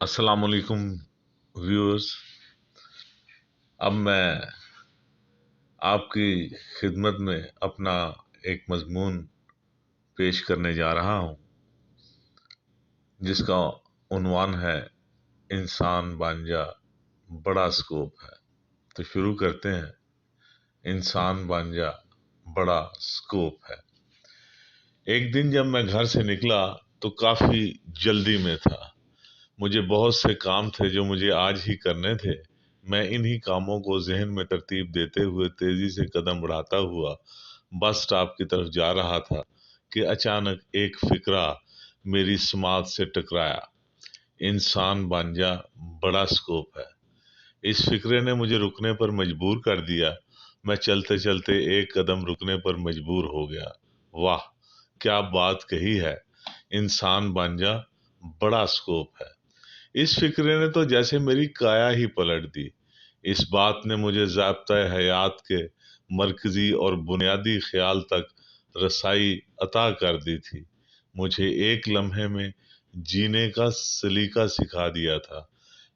السلام علیکم ویورز۔ اب میں آپ کی خدمت میں اپنا ایک مضمون پیش کرنے جا رہا ہوں جس کا عنوان ہے انسان بانجا بڑا اسکوپ ہے۔ تو شروع کرتے ہیں۔ انسان بانجا بڑا اسکوپ ہے۔ ایک دن جب میں گھر سے نکلا تو کافی جلدی میں تھا۔ مجھے بہت سے کام تھے جو مجھے آج ہی کرنے تھے۔ میں انہی کاموں کو ذہن میں ترتیب دیتے ہوئے تیزی سے قدم بڑھاتا ہوا بس سٹاپ کی طرف جا رہا تھا کہ اچانک ایک فکرہ میری سماعت سے ٹکرایا۔ انسان بانجا بڑا اسکوپ ہے۔ اس فکرے نے مجھے رکنے پر مجبور کر دیا۔ میں چلتے چلتے ایک قدم رکنے پر مجبور ہو گیا۔ واہ، کیا بات کہی ہے! انسان بانجا بڑا اسکوپ ہے۔ اس فکرے نے تو جیسے میری کایا ہی پلٹ دی۔ اس بات نے مجھے ضابطۂ حیات کے مرکزی اور بنیادی خیال تک رسائی عطا کر دی تھی۔ مجھے ایک لمحے میں جینے کا سلیقہ سکھا دیا تھا۔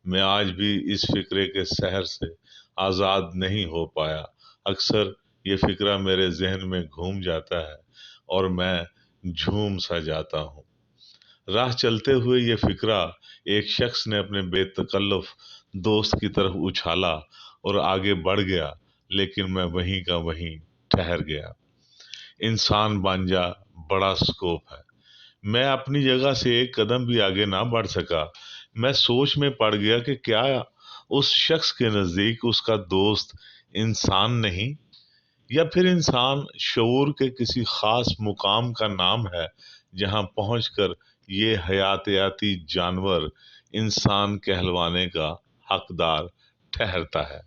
میں آج بھی اس فکرے کے سحر سے آزاد نہیں ہو پایا۔ اکثر یہ فکرہ میرے ذہن میں گھوم جاتا ہے اور میں جھوم سا جاتا ہوں۔ راہ چلتے ہوئے یہ فکرہ ایک شخص نے اپنے بے تکلف دوست کی طرف اچھالا اور آگے بڑھ گیا، لیکن میں وہیں کا وہیں ٹھہر گیا۔ انسان بانجا بڑا سکوپ ہے۔ میں اپنی جگہ سے ایک قدم بھی آگے نہ بڑھ سکا۔ میں سوچ میں پڑ گیا کہ کیا اس شخص کے نزدیک اس کا دوست انسان نہیں، یا پھر انسان شعور کے کسی خاص مقام کا نام ہے جہاں پہنچ کر یہ حیاتیاتی جانور انسان کہلوانے کا حقدار ٹھہرتا ہے۔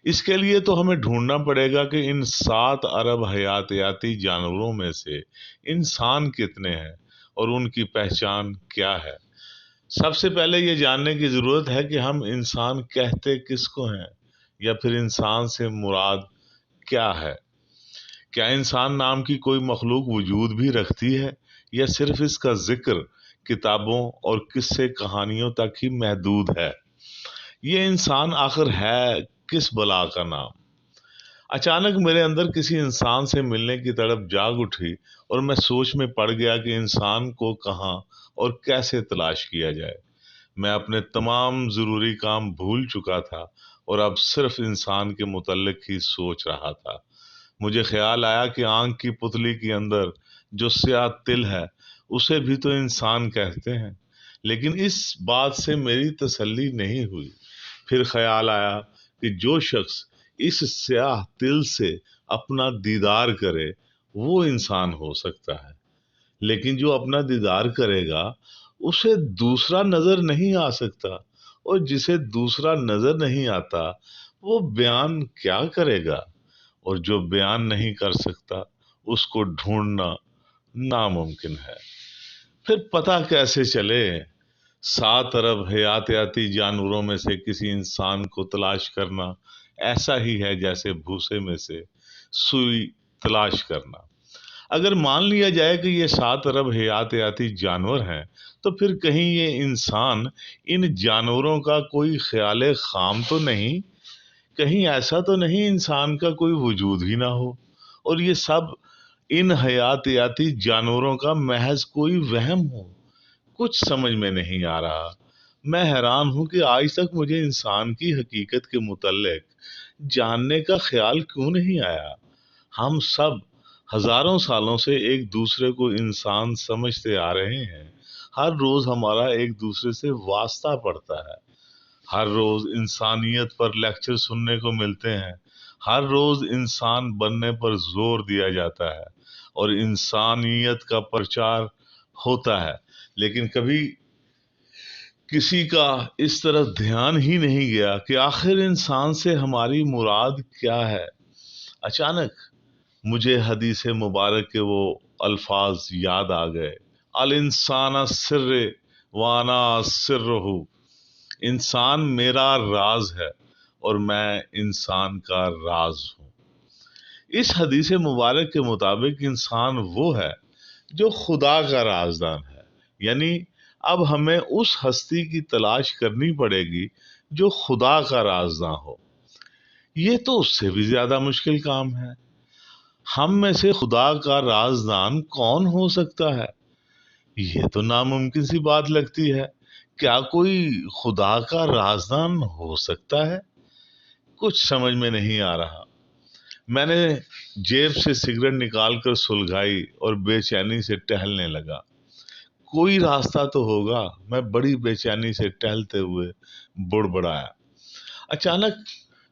اس کے لیے تو ہمیں ڈھونڈنا پڑے گا کہ ان 7 ارب حیاتیاتی جانوروں میں سے انسان کتنے ہیں اور ان کی پہچان کیا ہے۔ سب سے پہلے یہ جاننے کی ضرورت ہے کہ ہم انسان کہتے کس کو ہیں، یا پھر انسان سے مراد کیا ہے۔ کیا انسان نام کی کوئی مخلوق وجود بھی رکھتی ہے، یا صرف اس کا ذکر کتابوں اور قصے کہانیوں تک ہی محدود ہے؟ یہ انسان آخر ہے کس بلا کا نام؟ اچانک میرے اندر کسی انسان سے ملنے کی تڑپ جاگ اٹھی اور میں سوچ میں پڑ گیا کہ انسان کو کہاں اور کیسے تلاش کیا جائے۔ میں اپنے تمام ضروری کام بھول چکا تھا اور اب صرف انسان کے متعلق ہی سوچ رہا تھا۔ مجھے خیال آیا کہ آنکھ کی پتلی کے اندر جو سیاہ تل ہے اسے بھی تو انسان کہتے ہیں، لیکن اس بات سے میری تسلی نہیں ہوئی۔ پھر خیال آیا کہ جو شخص اس سیاہ تل سے اپنا دیدار کرے وہ انسان ہو سکتا ہے، لیکن جو اپنا دیدار کرے گا اسے دوسرا نظر نہیں آ سکتا، اور جسے دوسرا نظر نہیں آتا وہ بیان کیا کرے گا، اور جو بیان نہیں کر سکتا اس کو ڈھونڈنا ناممکن ہے۔ پھر پتہ کیسے چلے؟ 7 ارب حیاتیاتی جانوروں میں سے کسی انسان کو تلاش کرنا ایسا ہی ہے جیسے بھوسے میں سے سوئی تلاش کرنا۔ اگر مان لیا جائے کہ یہ 7 ارب حیاتیاتی جانور ہیں تو پھر کہیں یہ انسان ان جانوروں کا کوئی خیال خام تو نہیں؟ کہیں ایسا تو نہیں انسان کا کوئی وجود ہی نہ ہو اور یہ سب ان حیاتیاتی جانوروں کا محض کوئی وہم ہو؟ کچھ سمجھ میں نہیں آ رہا۔ میں حیران ہوں کہ آج تک مجھے انسان کی حقیقت کے متعلق جاننے کا خیال کیوں نہیں آیا۔ ہم سب ہزاروں سالوں سے ایک دوسرے کو انسان سمجھتے آ رہے ہیں۔ ہر روز ہمارا ایک دوسرے سے واسطہ پڑتا ہے۔ ہر روز انسانیت پر لیکچر سننے کو ملتے ہیں۔ ہر روز انسان بننے پر زور دیا جاتا ہے اور انسانیت کا پرچار ہوتا ہے، لیکن کبھی کسی کا اس طرف دھیان ہی نہیں گیا کہ آخر انسان سے ہماری مراد کیا ہے۔ اچانک مجھے حدیث مبارک کے وہ الفاظ یاد آ گئے، الانسان سر وانا سرہ، انسان میرا راز ہے اور میں انسان کا راز ہوں۔ اس حدیث مبارک کے مطابق انسان وہ ہے جو خدا کا رازدان ہے، یعنی اب ہمیں اس ہستی کی تلاش کرنی پڑے گی جو خدا کا رازداں ہو۔ یہ تو اس سے بھی زیادہ مشکل کام ہے۔ ہم میں سے خدا کا رازدان کون ہو سکتا ہے؟ یہ تو ناممکن سی بات لگتی ہے۔ کیا کوئی خدا کا رازدان ہو سکتا ہے؟ کچھ سمجھ میں نہیں آ رہا۔ میں نے جیب سے سگریٹ نکال کر سلگائی اور بے چینی سے ٹہلنے لگا۔ کوئی راستہ تو ہوگا، میں بڑی بے چینی سے ٹہلتے ہوئے بڑبڑایا۔ اچانک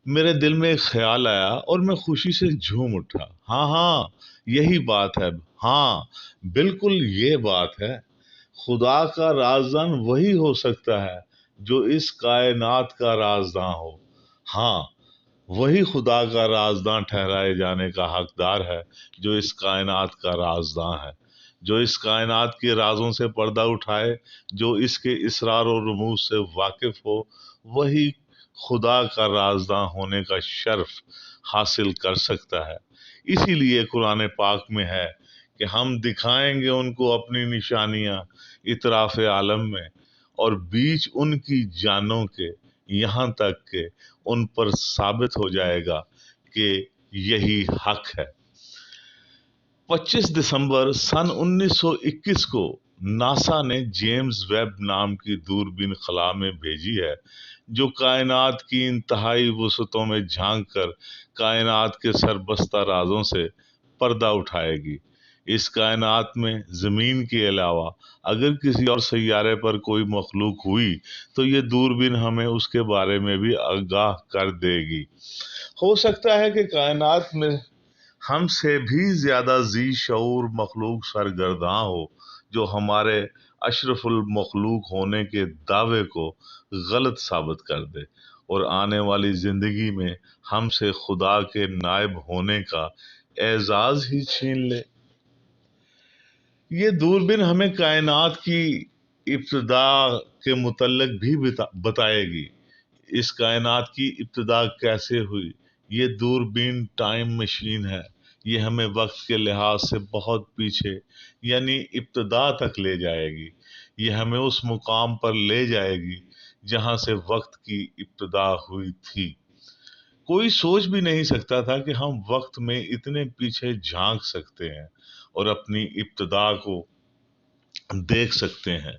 میرے دل میں ایک خیال آیا اور میں خوشی سے جھوم اٹھا۔ ہاں ہاں، یہی بات ہے۔ ہاں، بالکل یہ بات ہے۔ خدا کا رازدان وہی ہو سکتا ہے جو اس کائنات کا رازداں ہو۔ ہاں، وہی خدا کا رازداں ٹھہرائے جانے کا حقدار ہے جو اس کائنات کا رازداں ہے، جو اس کائنات کے رازوں سے پردہ اٹھائے، جو اس کے اسرار و رموز سے واقف ہو۔ وہی خدا کا رازداں ہونے کا شرف حاصل کر سکتا ہے۔ اسی لیے قرآن پاک میں ہے کہ ہم دکھائیں گے ان کو اپنی نشانیاں اطراف عالم میں، اور بیچ ان کی جانوں کے، یہاں تک کہ ان پر ثابت ہو جائے گا کہ یہی حق ہے۔ 25 دسمبر سن 1921 کو ناسا نے جیمز ویب نام کی دوربین خلا میں بھیجی ہے، جو کائنات کی انتہائی وسعتوں میں جھانک کر کائنات کے سربستہ رازوں سے پردہ اٹھائے گی۔ اس کائنات میں زمین کے علاوہ اگر کسی اور سیارے پر کوئی مخلوق ہوئی تو یہ دوربین ہمیں اس کے بارے میں بھی آگاہ کر دے گی۔ ہو سکتا ہے کہ کائنات میں ہم سے بھی زیادہ ذی شعور مخلوق سرگرداں ہو جو ہمارے اشرف المخلوق ہونے کے دعوے کو غلط ثابت کر دے اور آنے والی زندگی میں ہم سے خدا کے نائب ہونے کا اعزاز ہی چھین لے۔ یہ دوربین ہمیں کائنات کی ابتدا کے متعلق بھی بتائے گی۔ اس کائنات کی ابتدا کیسے ہوئی؟ یہ دوربین ٹائم مشین ہے۔ یہ ہمیں وقت کے لحاظ سے بہت پیچھے یعنی ابتدا تک لے جائے گی۔ یہ ہمیں اس مقام پر لے جائے گی جہاں سے وقت کی ابتدا ہوئی تھی۔ کوئی سوچ بھی نہیں سکتا تھا کہ ہم وقت میں اتنے پیچھے جھانک سکتے ہیں اور اپنی ابتدا کو دیکھ سکتے ہیں۔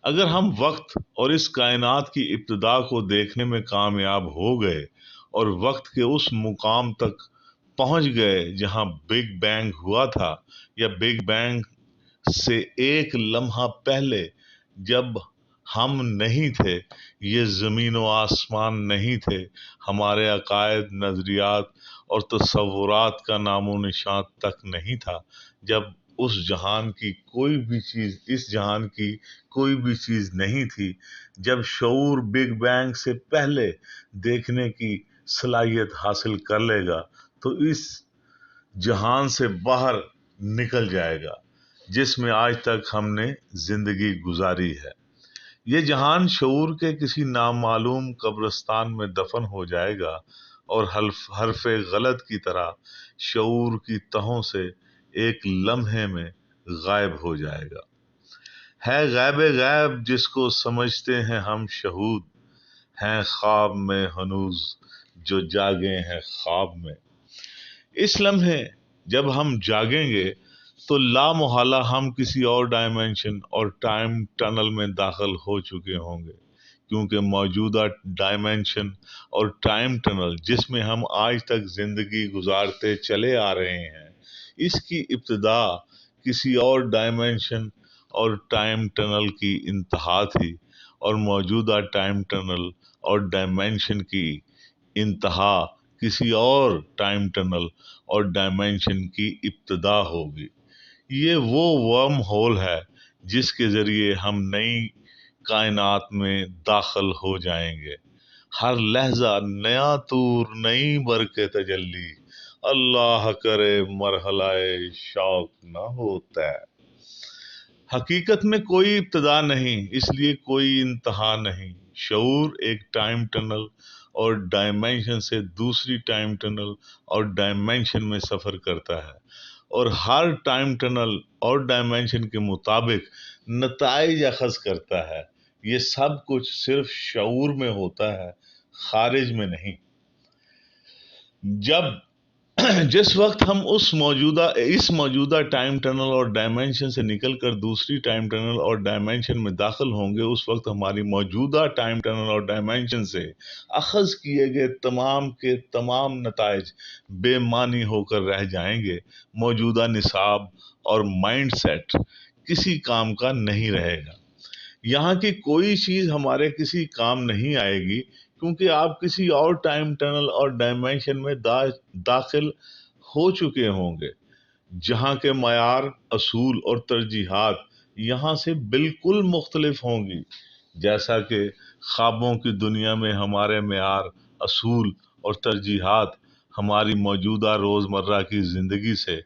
اگر ہم وقت اور اس کائنات کی ابتدا کو دیکھنے میں کامیاب ہو گئے اور وقت کے اس مقام تک پہنچ گئے جہاں بگ بینگ ہوا تھا، یا بگ بینگ سے ایک لمحہ پہلے جب ہم نہیں تھے، یہ زمین و آسمان نہیں تھے، ہمارے عقائد، نظریات اور تصورات کا نام و نشان تک نہیں تھا، جب اس جہان کی کوئی بھی چیز اس جہان کی کوئی بھی چیز نہیں تھی، جب شعور بگ بینگ سے پہلے دیکھنے کی صلاحیت حاصل کر لے گا تو اس جہان سے باہر نکل جائے گا جس میں آج تک ہم نے زندگی گزاری ہے۔ یہ جہان شعور کے کسی نامعلوم قبرستان میں دفن ہو جائے گا اور حرف غلط کی طرح شعور کی تہوں سے ایک لمحے میں غائب ہو جائے گا۔ ہے غیب غیب جس کو سمجھتے ہیں ہم شہود، ہیں خواب میں ہنوز جو جاگے ہیں خواب میں۔ اس لمحے جب ہم جاگیں گے تو لا محالہ ہم کسی اور ڈائمینشن اور ٹائم ٹنل میں داخل ہو چکے ہوں گے، کیونکہ موجودہ ڈائمینشن اور ٹائم ٹنل جس میں ہم آج تک زندگی گزارتے چلے آ رہے ہیں، اس کی ابتدا کسی اور ڈائمینشن اور ٹائم ٹنل کی انتہا تھی، اور موجودہ ٹائم ٹنل اور ڈائمینشن کی انتہا کسی اور ٹائم ٹنل اور ڈائمینشن کی ابتدا ہوگی۔ یہ وہ ورم ہول ہے جس کے ذریعے ہم نئی کائنات میں داخل ہو جائیں گے۔ ہر لحظہ نیا طور، نئی برق تجلی، اللہ کرے مرحلہ شوق نہ ہوتا ہے۔ حقیقت میں کوئی ابتدا نہیں، اس لیے کوئی انتہا نہیں۔ شعور ایک ٹائم ٹنل اور ڈائمینشن سے دوسری ٹائم ٹنل اور ڈائمینشن میں سفر کرتا ہے، اور ہر ٹائم ٹنل اور ڈائمینشن کے مطابق نتائج اخذ کرتا ہے۔ یہ سب کچھ صرف شعور میں ہوتا ہے، خارج میں نہیں۔ جس وقت ہم اس موجودہ ٹائم ٹنل اور ڈائمینشن سے نکل کر دوسری ٹائم ٹنل اور ڈائمینشن میں داخل ہوں گے، اس وقت ہماری موجودہ ٹائم ٹنل اور ڈائمینشن سے اخذ کیے گئے تمام کے تمام نتائج بے معنی ہو کر رہ جائیں گے۔ موجودہ نصاب اور مائنڈ سیٹ کسی کام کا نہیں رہے گا۔ یہاں کی کوئی چیز ہمارے کسی کام نہیں آئے گی، کیونکہ آپ کسی اور ٹائم ٹنل اور ڈائمینشن میں داخل ہو چکے ہوں گے، جہاں کے معیار، اصول اور ترجیحات یہاں سے بالکل مختلف ہوں گی۔ جیسا کہ خوابوں کی دنیا میں ہمارے معیار، اصول اور ترجیحات ہماری موجودہ روزمرہ کی زندگی سے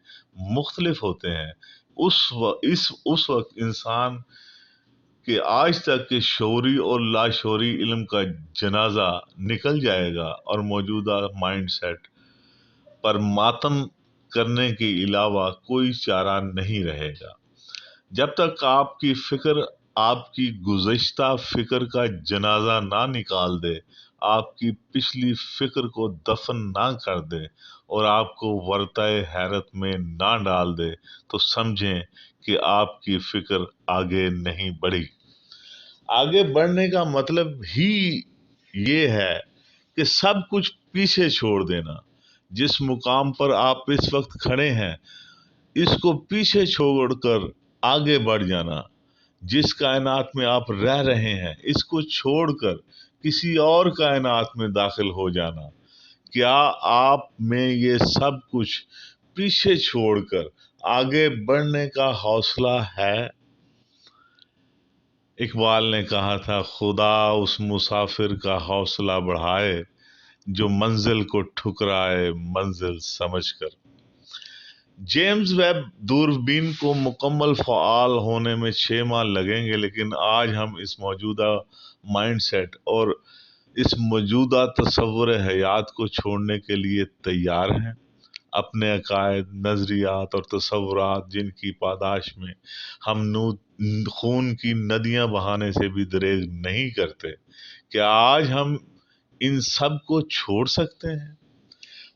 مختلف ہوتے ہیں، اس وقت انسان کہ آج تک کے شعوری اور لاشعوری علم کا جنازہ نکل جائے گا اور موجودہ مائنڈ سیٹ پر ماتم کرنے کے علاوہ کوئی چارہ نہیں رہے گا۔ جب تک آپ کی فکر آپ کی گزشتہ فکر کا جنازہ نہ نکال دے، آپ کی پچھلی فکر کو دفن نہ کر دے اور آپ کو ورطۂ حیرت میں نہ ڈال دے، تو سمجھیں کہ آپ کی فکر آگے نہیں بڑھی۔ آگے بڑھنے کا مطلب ہی یہ ہے کہ سب کچھ پیچھے چھوڑ دینا۔ جس مقام پر آپ اس وقت کھڑے ہیں، اس کو پیچھے چھوڑ کر آگے بڑھ جانا۔ جس کائنات میں آپ رہ رہے ہیں، اس کو چھوڑ کر کسی اور کائنات میں داخل ہو جانا۔ کیا آپ میں یہ سب کچھ پیچھے چھوڑ کر آگے بڑھنے کا حوصلہ ہے؟ اقبال نے کہا تھا، خدا اس مسافر کا حوصلہ بڑھائے جو منزل کو ٹھکرائے منزل سمجھ کر۔ جیمز ویب دوربین کو مکمل فعال ہونے میں 6 ماہ لگیں گے، لیکن آج ہم اس موجودہ مائنڈ سیٹ اور اس موجودہ تصور حیات کو چھوڑنے کے لیے تیار ہیں۔ اپنے عقائد، نظریات اور تصورات جن کی پاداش میں ہم خون کی ندیاں بہانے سے بھی دریغ نہیں کرتے، کیا آج ہم ان سب کو چھوڑ سکتے ہیں؟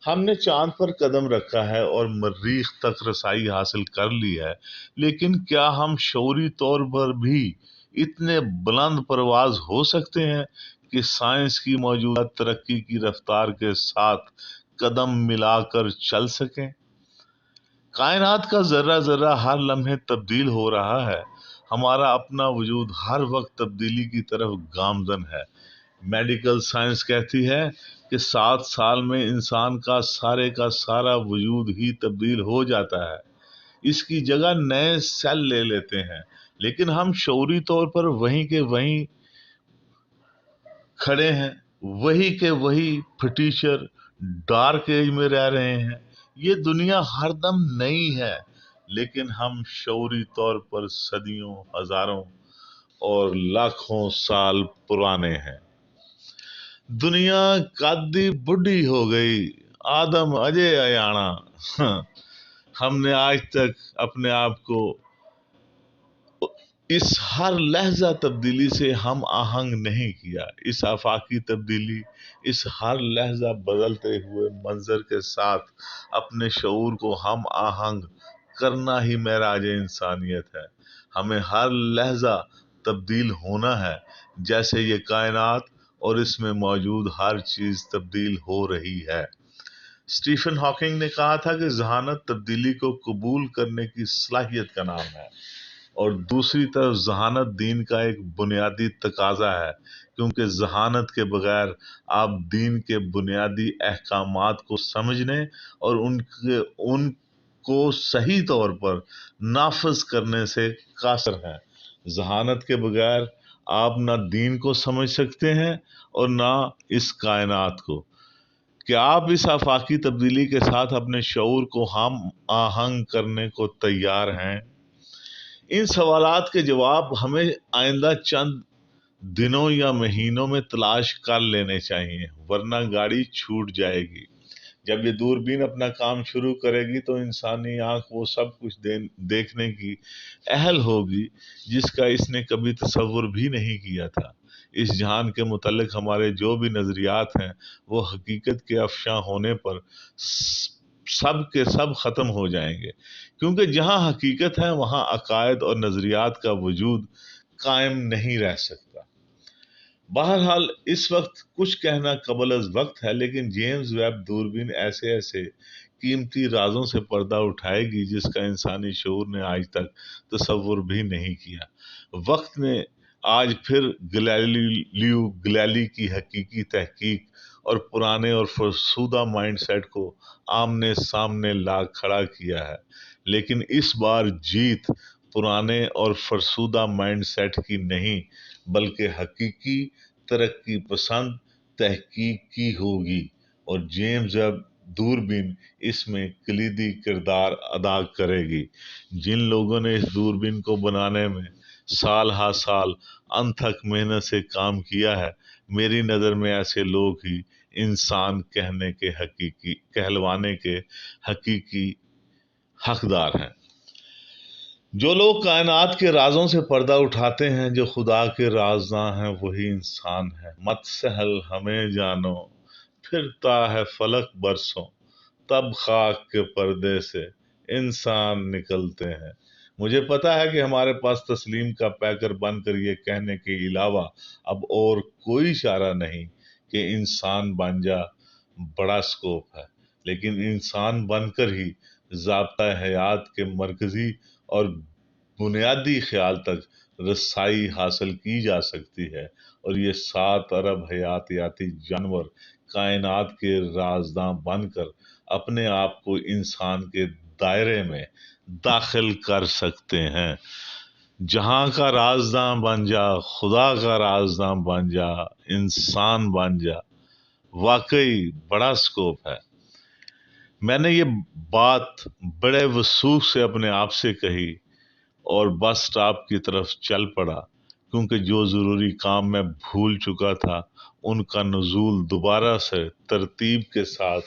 ہم نے چاند پر قدم رکھا ہے اور مریخ تک رسائی حاصل کر لی ہے، لیکن کیا ہم شعوری طور پر بھی اتنے بلند پرواز ہو سکتے ہیں کہ سائنس کی موجودہ ترقی کی رفتار کے ساتھ قدم ملا کر چل سکیں؟ کائنات کا ذرہ ذرہ ہر لمحے تبدیل ہو رہا ہے۔ ہمارا اپنا وجود ہر وقت تبدیلی کی طرف گامزن ہے۔ میڈیکل سائنس کہتی ہے کہ 7 سال میں انسان کا سارا وجود ہی تبدیل ہو جاتا ہے، اس کی جگہ نئے سیل لے لیتے ہیں، لیکن ہم شعوری طور پر وہیں کے وہیں کھڑے ہیں، وہی کے وہی پھٹیچر ڈارک ایج میں رہ رہے ہیں۔ یہ دنیا ہر دم نئی ہے، لیکن ہم شعوری طور پر صدیوں، ہزاروں اور لاکھوں سال پرانے ہیں۔ دنیا قدی بڈھی ہو گئی، آدم اجے ایانا۔ ہم نے آج تک اپنے آپ کو اس ہر لحظہ تبدیلی سے ہم آہنگ نہیں کیا۔ اس آفاقی تبدیلی، اس ہر لحظہ بدلتے ہوئے منظر کے ساتھ اپنے شعور کو ہم آہنگ کرنا ہی معراج انسانیت ہے۔ ہمیں ہر لحظہ تبدیل ہونا ہے، جیسے یہ کائنات اور اس میں موجود ہر چیز تبدیل ہو رہی ہے۔ اسٹیفن ہاکنگ نے کہا تھا کہ ذہانت تبدیلی کو قبول کرنے کی صلاحیت کا نام ہے، اور دوسری طرف ذہانت دین کا ایک بنیادی تقاضا ہے، کیونکہ ذہانت کے بغیر آپ دین کے بنیادی احکامات کو سمجھنے اور ان کو صحیح طور پر نافذ کرنے سے قاصر ہیں۔ ذہانت کے بغیر آپ نہ دین کو سمجھ سکتے ہیں اور نہ اس کائنات کو۔ کیا آپ اس آفاقی تبدیلی کے ساتھ اپنے شعور کو ہم آہنگ کرنے کو تیار ہیں؟ ان سوالات کے جواب ہمیں آئندہ چند دنوں یا مہینوں میں تلاش کر لینے چاہیے، ورنہ گاڑی چھوٹ جائے گی۔ جب یہ دوربین اپنا کام شروع کرے گی تو انسانی آنکھ وہ سب کچھ دیکھنے کی اہل ہوگی جس کا اس نے کبھی تصور بھی نہیں کیا تھا۔ اس جہان کے متعلق ہمارے جو بھی نظریات ہیں وہ حقیقت کے افشاں ہونے پر سب کے سب ختم ہو جائیں گے، کیونکہ جہاں حقیقت ہے وہاں عقائد اور نظریات کا وجود قائم نہیں رہ سکتا۔ بہرحال اس وقت کچھ کہنا قبل از وقت ہے، لیکن جیمز ویب دوربین ایسے ایسے قیمتی رازوں سے پردہ اٹھائے گی جس کا انسانی شعور نے آج تک تصور بھی نہیں کیا۔ وقت نے آج پھر گلیلیو گلیلی کی حقیقی تحقیق اور پرانے اور فرسودہ مائنڈ سیٹ کو آمنے سامنے لا کھڑا کیا ہے، لیکن اس بار جیت پرانے اور فرسودہ مائنڈ سیٹ کی نہیں بلکہ حقیقی ترقی پسند تحقیق کی ہوگی، اور جیمز ویب دوربین اس میں کلیدی کردار ادا کرے گی۔ جن لوگوں نے اس دوربین کو بنانے میں سال ہا سال انتھک محنت سے کام کیا ہے، میری نظر میں ایسے لوگ ہی انسان کہلوانے کے حقیقی حقدار ہیں۔ جو لوگ کائنات کے رازوں سے پردہ اٹھاتے ہیں، جو خدا کے رازداں ہیں، وہی انسان ہے۔ مت سہل ہمیں جانو، پھرتا ہے فلک برسوں، تب خاک کے پردے سے انسان نکلتے ہیں۔ مجھے پتا ہے کہ ہمارے پاس تسلیم کا پیکر بن کر یہ کہنے کے علاوہ اب اور کوئی چارہ نہیں کہ انسان بن جا، بڑا سکوپ ہے، لیکن انسان بن کر ہی ضابطہ حیات کے مرکزی اور بنیادی خیال تک رسائی حاصل کی جا سکتی ہے، اور یہ 7 ارب حیاتیاتی جانور کائنات کے رازداں بن کر اپنے آپ کو انسان کے دائرے میں داخل کر سکتے ہیں۔ جہاں کا رازداں بن جا، خدا کا رازداں بن جا، انسان بن جا، واقعی بڑا سکوپ ہے۔ میں نے یہ بات بڑے وثوق سے اپنے آپ سے کہی اور بس سٹاپ کی طرف چل پڑا، کیونکہ جو ضروری کام میں بھول چکا تھا ان کا نزول دوبارہ سے ترتیب کے ساتھ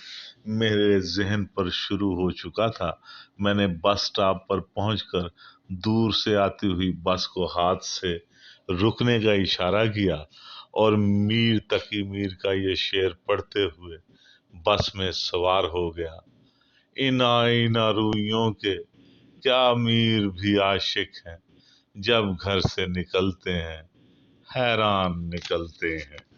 میرے ذہن پر شروع ہو چکا تھا۔ میں نے بس سٹاپ پر پہنچ کر دور سے آتی ہوئی بس کو ہاتھ سے رکنے کا اشارہ کیا اور میر تقی میر کا یہ شعر پڑھتے ہوئے بس میں سوار ہو گیا۔ ان آئینہ رویوں کے کیا میر بھی عاشق ہیں، جب گھر سے نکلتے ہیں حیران نکلتے ہیں۔